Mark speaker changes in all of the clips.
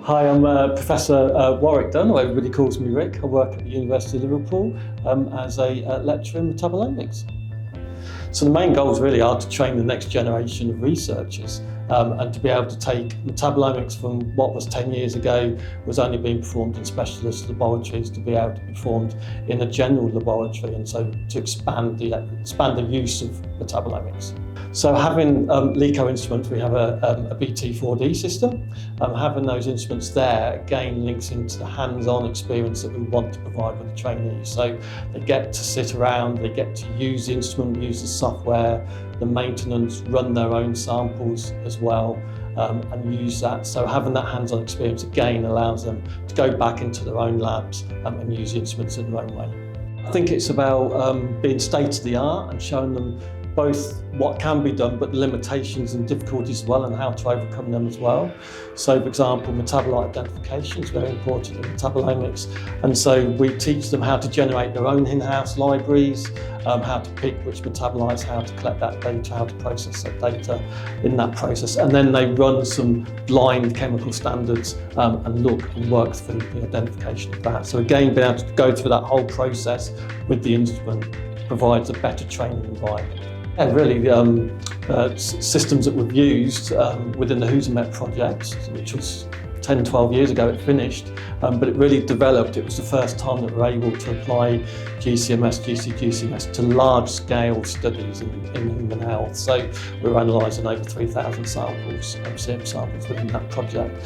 Speaker 1: Hi, I'm Professor Warwick Dunn, or everybody calls me Rick. I work at the University of Liverpool as a lecturer in metabolomics. So the main goals really are to train the next generation of researchers and to be able to take metabolomics from what was 10 years ago was only being performed in specialist laboratories to be able to be performed in a general laboratory, and so to expand the use of metabolomics. So having LECO instruments, we have a BT4D system. Having those instruments there again links into the hands-on experience that we want to provide with the trainees. So they get to sit around, they get to use the instrument, use the software, the maintenance, run their own samples as well, and use that. So having that hands-on experience again allows them to go back into their own labs and use the instruments in their own way. I think it's about being state-of-the-art and showing them both what can be done, but the limitations and difficulties as well, and how to overcome them as well. So, for example, metabolite identification is very important in metabolomics, and so we teach them how to generate their own in-house libraries, how to pick which metabolites, how to collect that data, how to process that data in that process, and then they run some blind chemical standards and look and work through the identification of that. So again, being able to go through that whole process with the instrument provides a better training environment. And really, systems that we've used within the Met project, which was 10, 12 years ago it finished, but it really developed. It was the first time that we were able to apply GCMS, GCxGC-TOFMS to large-scale studies in human health. So we were analysing over 3,000 samples, serum samples within that project.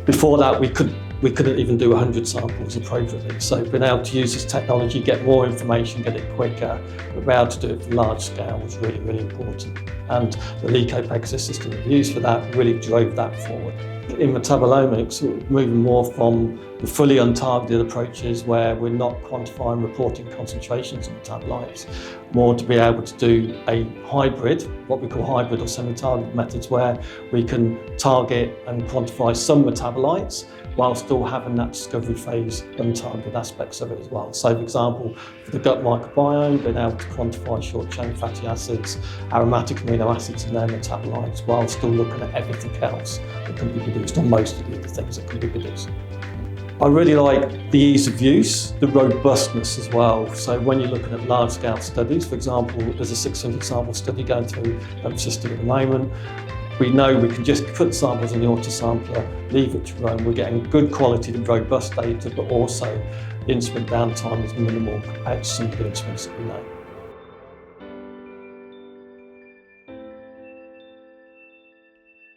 Speaker 1: Before that, we couldn't even do 100 samples appropriately. So being able to use this technology, get more information, get it quicker, but being able to do it for large scale was really, really important. And the LECO Pegasus system we used for that really drove that forward. In metabolomics, we're moving more from the fully untargeted approaches where we're not quantifying, reporting concentrations of metabolites, more to be able to do a hybrid, what we call hybrid or semi-targeted methods, where we can target and quantify some metabolites while still having that discovery phase untargeted aspects of it as well. So, for example, for the gut microbiome, being able to quantify short-chain fatty acids, aromatic amino acids and their metabolites, while still looking at everything else that can be produced, or most of the other things that can be produced. I really like the ease of use, the robustness as well. So when you're looking at large-scale studies, for example, there's a 600 sample study going through the system at the moment. We know we can just put samples in the autosampler, leave it to run. We're getting good quality and robust data, but also instrument downtime is minimal compared to some of the instruments that we know.